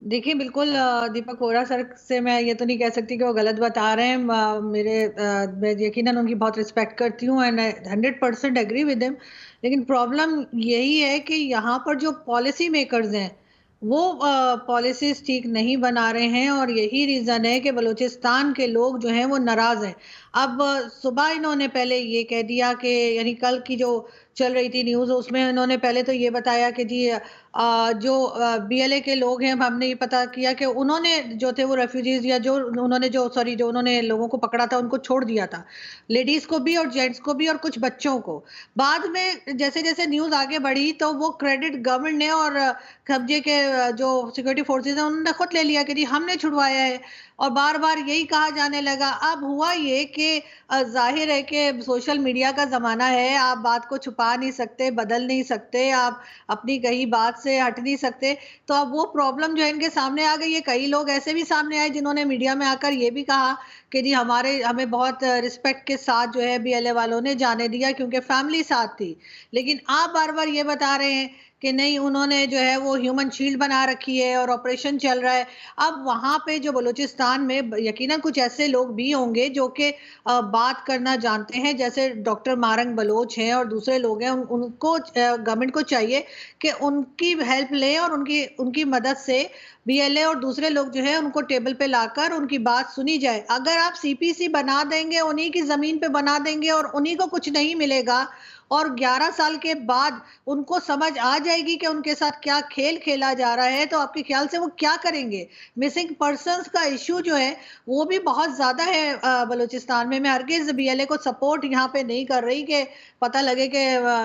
देखिए, बिल्कुल दीपक वोरा सर से मैं ये तो नहीं कह सकती कि वो गलत बता रहे हैं। मैं यकीनन उनकी बहुत रिस्पेक्ट करती हूँ and I 100% agree with him. लेकिन प्रॉब्लम यही है कि यहाँ पर जो पॉलिसी मेकर्स हैं, वो पॉलिसीज़ ठीक नहीं बना रहे हैं और यही रीज़न है कि बलूचिस्तान के लोग जो हैं, वो नाराज़ हैं। अब सुबह इन्होंने पहले ये कह दिया कि यानी कल की जो चल रही थी न्यूज़, उसमें इन्होंने पहले तो ये बताया कि जी जो बीएलए के लोग हैं, हमने ये पता किया कि उन्होंने जो थे वो रेफ्यूजीज़ या जो उन्होंने लोगों को पकड़ा था, उनको छोड़ दिया था। लेडीज़ को भी और जेंट्स को भी और कुछ बच्चों को। बाद में जैसे-जैसे न्यूज़ आगे बढ़ी तो वो क्रेडिट गवर्नमेंट ने और कब्जे के जो सिक्योरिटी फोर्सेज़ हैं, उन्होंने खुद ले लिया कि जी हमने छुड़वाया है और बार-बार यही कहा जाने लगा। अब हुआ ये कि ज़ाहिर है कि सोशल मीडिया का ज़माना है, आप बात को छुपा नहीं सकते, बदल नहीं सकते, आप अपनी कही बात से हट नहीं सकते। तो अब वो प्रॉब्लम जो है इनके सामने आ गई है। कई लोग ऐसे भी सामने आए जिन्होंने मीडिया में आकर ये भी कहा कि जी हमें बहुत रिस्पेक्ट के साथ जो है बीएलए वालों ने जाने दिया क्योंकि फैमिली साथ थी। लेकिन आप बार-बार ये बता रहे हैं कि नहीं, उन्होंने जो है वो ह्यूमन शील्ड बना रखी है और ऑपरेशन चल रहा है। अब वहाँ पे जो बलूचिस्तान में यकीनन कुछ ऐसे लोग भी होंगे जो कि बात करना जानते हैं, जैसे डॉक्टर मारंग बलोच हैं और दूसरे लोग हैं। उनको गवर्नमेंट को चाहिए कि उनकी हेल्प लें और उनकी उनकी मदद से बीएलए और दूसरे लोग जो हैं उनको टेबल पे लाकर उनकी बात सुनी जाए। अगर आप सीपीसी बना देंगे, उन्हीं की ज़मीन पे बना देंगे और उन्हीं को कुछ नहीं मिलेगा और 11 साल के बाद उनको समझ आ जाएगी कि उनके साथ क्या खेल खेला जा रहा है, तो आपके ख़्याल से वो क्या करेंगे? मिसिंग पर्सन्स का इश्यू जो है, वो भी बहुत ज़्यादा है बलूचिस्तान में। मैं हरगिज़ बीएलए को सपोर्ट यहाँ पे नहीं कर रही कि पता लगे कि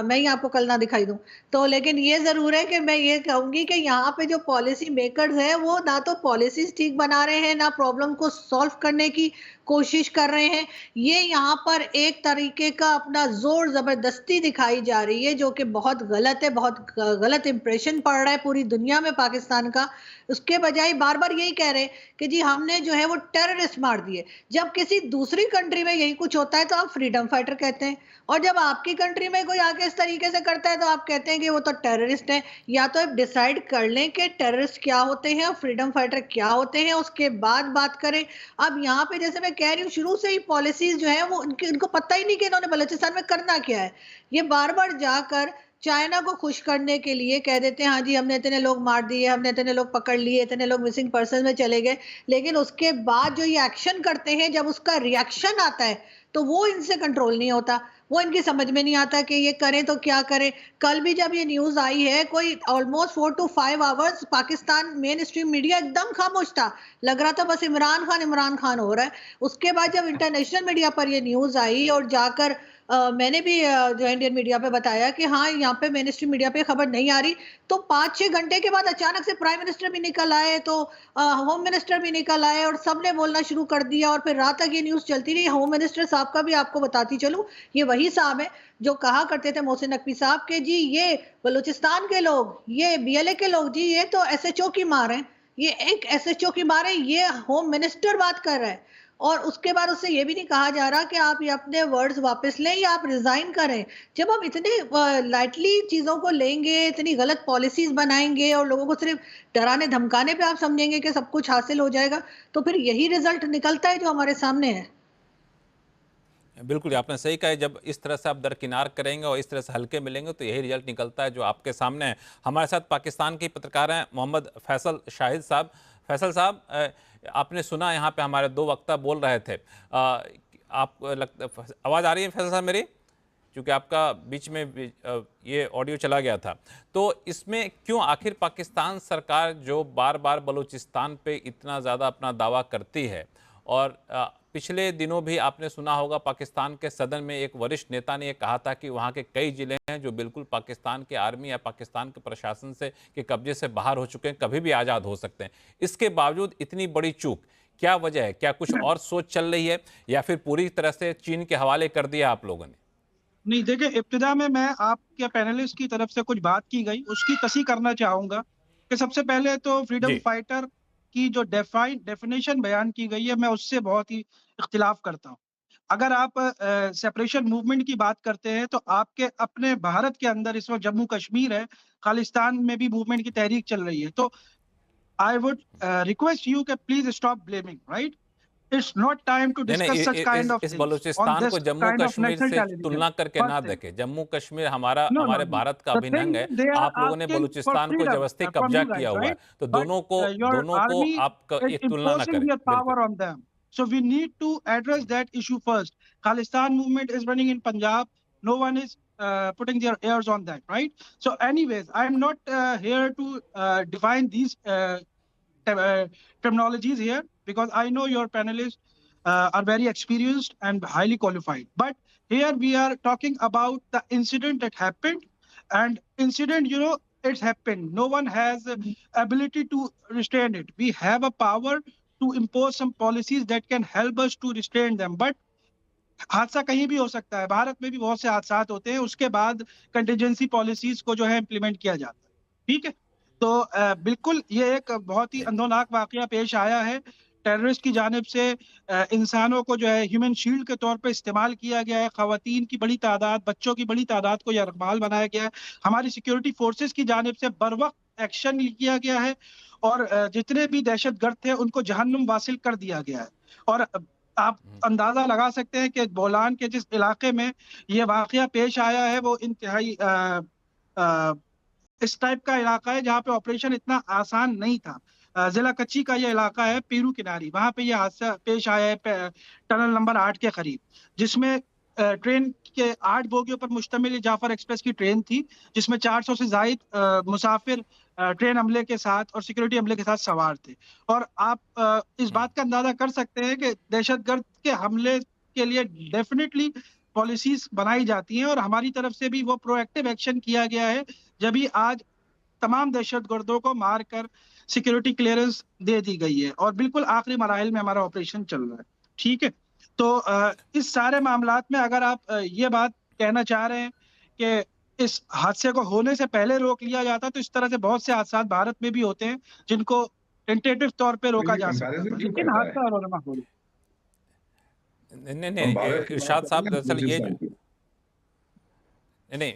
मैं ही आपको कल ना दिखाई दूँ। तो लेकिन ये ज़रूर है कि मैं ये कहूँगी कि यहाँ पे जो पॉलिसी मेकर्स हैं, वो ना तो पॉलिसीज़ ठीक बना रहे हैं, ना प्रॉब्लम को सॉल्व करने की कोशिश कर रहे हैं। ये यहाँ पर एक तरीके का अपना ज़ोर ज़बरदस्ती दिखाई जा रही है, जो कि बहुत गलत है, बहुत ग गलत इंप्रेशन पड़ रहा है पूरी दुनिया में पाकिस्तान का। उसके बजाय बार-बार यही कह रहे हैं कि जी हमने जो है वो टेररिस्ट मार दिए। जब किसी दूसरी कंट्री में यही कुछ होता है तो आप फ्रीडम फाइटर कहते हैं और जब आपकी कंट्री में कोई आके इस तरीके से करता है तो आप कहते हैं कि वो तो टेररिस्ट है। या तो आप डिसाइड कर लें कि टेररिस्ट क्या होते हैं और फ्रीडम फाइटर क्या होते हैं, उसके बाद बात करें। अब यहाँ पे जैसे मैं कह रही हूँ, शुरू से ही पॉलिसीज़ जो है वो इनको पता ही नहीं कि इन्होंने बलूचिस्तान में करना क्या है। ये बार-बार जाकर चाइना को खुश करने के लिए कह देते हैं, हाँ जी, हमने इतने लोग मार दिए, हमने इतने लोग पकड़ लिए, इतने लोग मिसिंग पर्सन में चले गए। लेकिन उसके बाद जो ये एक्शन करते हैं, जब उसका रिएक्शन आता है, तो वो इनसे कंट्रोल नहीं होता। वो इनकी समझ में नहीं आता कि ये करें तो क्या करें? कल भी जब ये न्यूज़ आई है, कोई almost 4 to 5 hours Pakistan mainstream media एकदम खामोश था। लग रहा था बस इमरान खान हो रहा है। उसके बाद जब इंटरनेशनल मीडिया पर ये न्यूज़ आई और जाकर मैंने भी जो इंडियन मीडिया पे बताया कि हाँ, यहाँ पे मेन स्ट्रीम मीडिया पे खबर नहीं आ रही, तो 5-6 घंटे के बाद अचानक से प्राइम मिनिस्टर भी निकल आए, तो होम मिनिस्टर भी निकल आए और सबने बोलना शुरू कर दिया और फिर रात तक ये न्यूज़ चलती रही। होम मिनिस्टर साहब का भी आपको बताती चलूँ, ये वही साहब हैं जो कहा करते थे, मोहसिन नकवी साहब, कि जी ये बलूचिस्तान के लोग, ये बीएलए के लोग, जी ये तो एसएचओ की मार हैं, ये एक एसएचओ की मार है, ये होम मिनिस्टर बात कर रहा है। और उसके बाद उससे ये भी नहीं कहा जा रहा कि आप ये अपने वर्ड्स वापस लें या आप रिज़ाइन करें। जब हम इतने लाइटली चीज़ों को लेंगे, इतनी गलत पॉलिसीज़ बनाएँगे और लोगों को सिर्फ़ डराने-धमकाने पे आप समझेंगे कि सब कुछ हासिल हो जाएगा, तो फिर यही रिज़ल्ट निकलता है जो हमारे सामने है। बिल्कुल, आपने सही कहा है, जब इस तरह से आप दरकिनार करेंगे और इस तरह से हल्के मिलेंगे तो यही रिजल्ट निकलता है जो आपके सामने है। हमारे साथ पाकिस्तान के पत्रकार हैं मोहम्मद फैसल शाहिद साहब। फैसल साहब, आपने सुना यहाँ पे हमारे 2 वक्ता बोल रहे थे। आप आवाज़ आ रही है फैसल साहब मेरी? क्योंकि आपका बीच में ये ऑडियो चला गया था। तो इसमें क्यों आखिर पाकिस्तान सरकार जो बार-बार बलूचिस्तान पे इतना ज़्यादा अपना दावा करती है और पिछले दिनों भी आपने सुना होगा पाकिस्तान के सदन में एक वरिष्ठ नेता ने ये कहा था कि वहाँ के कई ज़िले हैं जो बिल्कुल पाकिस्तान के आर्मी या पाकिस्तान के प्रशासन से के कब्जे से बाहर हो चुके हैं, कभी भी आज़ाद हो सकते हैं। इसके बावजूद इतनी बड़ी चूक, क्या वजह है? क्या कुछ और सोच चल रही है या फिर पूरी तरह से चीन के हवाले कर दिया आप लोगों ने? नहीं, देखिए, इब्तिदा में मैं आपके पैनलिस्ट की तरफ से कुछ बात की गई, उसकी तस्दीक करना चाहूँगा कि सबसे पहले तो फ्रीडम जी। फाइटर की जो डेफिनिशन बयान की गई है, मैं उससे बहुत ही इख्तिलाफ करता हूँ। अगर आप सेपरेशन मूवमेंट की बात करते हैं, तो आपके अपने भारत के अंदर इस वक़्त जम्मू कश्मीर है, खालिस्तान में भी मूवमेंट की तहरीक चल रही है। तो I would request you to please stop blaming, right? It's not time to नहीं discuss such kind of इस things on बलूचिस्तान this को Jammu kind of Kashmir national से television. तुलना करके ना First thing. देखें। जम्मू कश्मीर हमारा No, no, हमारे no. भारत का The अभिन्न thing है। is, they are आप लोगों ने asking for बलूचिस्तान को freedom जबरदस्ती from कब्जा you किया guys, हुआ है, right? तो But your दोनों को army आप is एक तुलना ना imposing करें। your power बिल्कुल। on them. So we need to address that issue first. Khalistan movement is running in Punjab. No one is putting their ears on that, right? So anyways, I'm not here to define these terminologies here, because I know your panelists are very experienced and highly qualified. But here we are talking about the incident that happened, and incident, it's happened. No one has ability to restrain it. We have a power to impose some policies that can help us to restrain them. But हादसा कहीं भी हो सकता है, भारत में भी बहुत से हादसात होते हैं, उसके बाद कंटिजेंसी पॉलिसीज को जो है इम्प्लीमेंट किया जाता है। ठीक है? तो बिल्कुल ये एक बहुत ही जी। अंदोनाक वाकया पेश आया है। टेररिस्ट की जानिब से इंसानों को जो है ह्यूमन शील्ड के तौर पे इस्तेमाल किया गया है। ख़वातीन की बड़ी तादाद, बच्चों की बड़ी तादाद को यरग़माल बनाया गया है। हमारी सिक्योरिटी फोर्सेस की जानिब से बरवक़्त एक्शन किया गया है और जितने भी दहशतगर्द थे उनको जहन्नुम वासिल कर दिया गया है। और आप अंदाजा लगा सकते हैं कि बोलान के जिस इलाके में ये वाकया पेश आया है वो इंतहाई इस टाइप का इलाका है जहाँ पे ऑपरेशन इतना आसान नहीं था। जिला कच्ची का ये इलाका है, पीरू किनारी, वहाँ पे ये हादसा पेश आया है टनल नंबर 8 के करीब, जिसमें ट्रेन के 8 बोगियों पर मुश्तमिल ये जाफर एक्सप्रेस की ट्रेन थी, जिसमें 400 से ज़ायद मुसाफिर ट्रेन अमले के साथ और सिक्योरिटी अमले के साथ सवार थे। और आप इस बात का अंदाजा कर सकते हैं कि दहशतगर्द के हमले के लिए डेफिनिटली पॉलिसीज बनाई जाती हैं और हमारी तरफ से भी वो प्रोएक्टिव एक्शन किया गया है, जब ही आज तमाम दहशतगर्दों को मारकर सिक्योरिटी क्लियरेंस दे दी गई है और बिल्कुल आखिरी मराहिल में हमारा ऑपरेशन चल रहा है। ठीक है? तो इस सारे मामलात में अगर आप ये बात कहना चाह रहे हैं कि इस हादसे को होने से पहले रोक लिया जाता, तो इस तरह से बहुत से हादसात भारत में भी होते हैं जिनको टेंटेटिव तौर पे रोका जा सकता था, लेकिन हादसा रोना हो। नहीं इरशाद साहब, दरअसल ये नहीं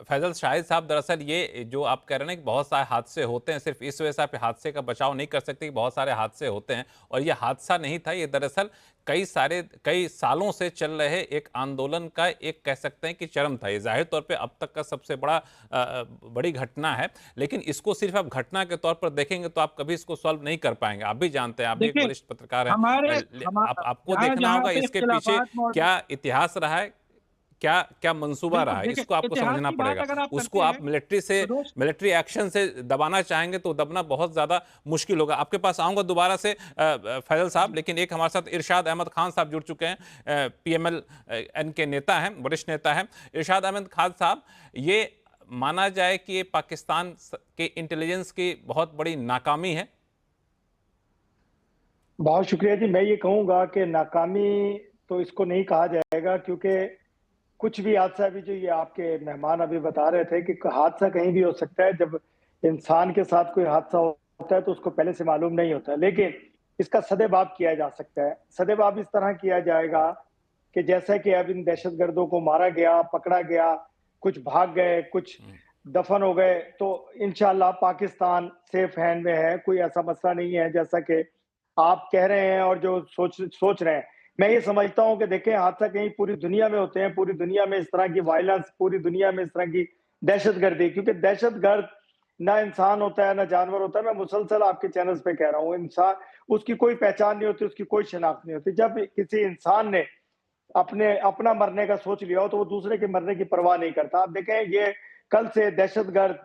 फैजल शाहिद साहब, दरअसल ये जो आप कह रहे हैं कि बहुत सारे हादसे होते हैं, सिर्फ इस वजह से आप हादसे का बचाव नहीं कर सकते कि बहुत सारे हादसे होते हैं, और ये हादसा नहीं था, ये दरअसल कई सालों से चल रहे एक आंदोलन का एक कह सकते हैं कि चरम था। ये जाहिर तौर पे अब तक का सबसे बड़ी घटना है, लेकिन इसको सिर्फ आप घटना के तौर पर देखेंगे तो आप कभी इसको सॉल्व नहीं कर पाएंगे। आप भी जानते हैं, आप भी एक वरिष्ठ पत्रकार हैं, आपको देखना होगा इसके पीछे क्या इतिहास रहा है, क्या मंसूबा रहा है, इसको आपको समझना पड़ेगा। उसको आप मिलिट्री एक्शन से दबाना चाहेंगे तो दबना बहुत ज्यादा मुश्किल होगा। आपके पास आऊंगा दोबारा से फैजल साहब, लेकिन एक हमारे साथ इरशाद अहमद खान साहब जुड़ चुके हैं, PMLN के नेता हैं, वरिष्ठ नेता हैं। इरशाद अहमद खान साहब, ये माना जाए कि ये पाकिस्तान के इंटेलिजेंस की बहुत बड़ी नाकामी है? बहुत शुक्रिया जी। मैं ये कहूंगा कि नाकामी तो इसको नहीं कहा जाएगा, क्योंकि कुछ भी हादसा, अभी जो ये आपके मेहमान अभी बता रहे थे कि हादसा कहीं भी हो सकता है। जब इंसान के साथ कोई हादसा होता है तो उसको पहले से मालूम नहीं होता, लेकिन इसका सदेबाब किया जा सकता है। सदेबाब इस तरह किया जाएगा कि जैसा कि अब इन दहशतगर्दों को मारा गया, पकड़ा गया, कुछ भाग गए, कुछ दफन हो गए, तो इंशाल्लाह पाकिस्तान सेफ हैंड में है। कोई ऐसा मसला नहीं है जैसा कि आप कह रहे हैं और जो सोच रहे हैं। मैं ये समझता हूं कि देखें, हादसा कहीं पूरी दुनिया में होते हैं, पूरी दुनिया में इस तरह की वायलेंस, पूरी दुनिया में इस तरह की दहशतगर्दी, क्योंकि दहशतगर्द ना इंसान होता है ना जानवर होता है। मैं मुसलसल आपके चैनल्स पे कह रहा हूँ, इंसान, उसकी कोई पहचान नहीं होती, उसकी कोई शिनाख्त नहीं होती। जब किसी इंसान ने अपना मरने का सोच लिया हो तो वो दूसरे के मरने की परवाह नहीं करता। आप देखें, ये कल से दहशतगर्द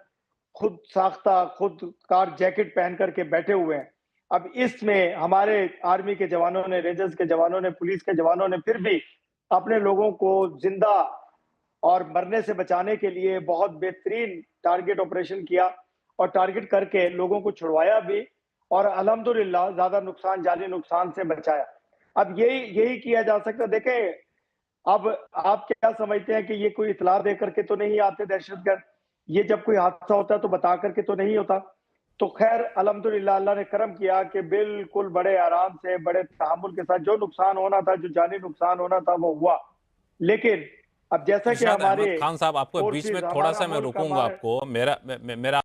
खुद साख्ता, खुद कार जैकेट पहन करके बैठे हुए हैं। अब इसमें हमारे आर्मी के जवानों ने, रेंजर्स के जवानों ने, पुलिस के जवानों ने फिर भी अपने लोगों को जिंदा और मरने से बचाने के लिए बहुत बेहतरीन टारगेट ऑपरेशन किया और टारगेट करके लोगों को छुड़वाया भी, और अल्हम्दुलिल्लाह ज्यादा नुकसान, जानी नुकसान से बचाया। अब यही किया जा सकता है। देखें, अब आप क्या समझते हैं कि ये कोई इतला दे करके तो नहीं आते दहशतगर्द? ये जब कोई हादसा होता है तो बता करके तो नहीं होता। तो खैर अल्हम्दुलिल्लाह, अल्लाह ने करम किया कि बिल्कुल बड़े आराम से, बड़े तहम्मुल के साथ जो नुकसान होना था, जो जानी नुकसान होना था, वो हुआ। लेकिन अब जैसा कि हमारे खान साहब, आपको बीच में थोड़ा सा मैं रोकूंगा आपको, मेरा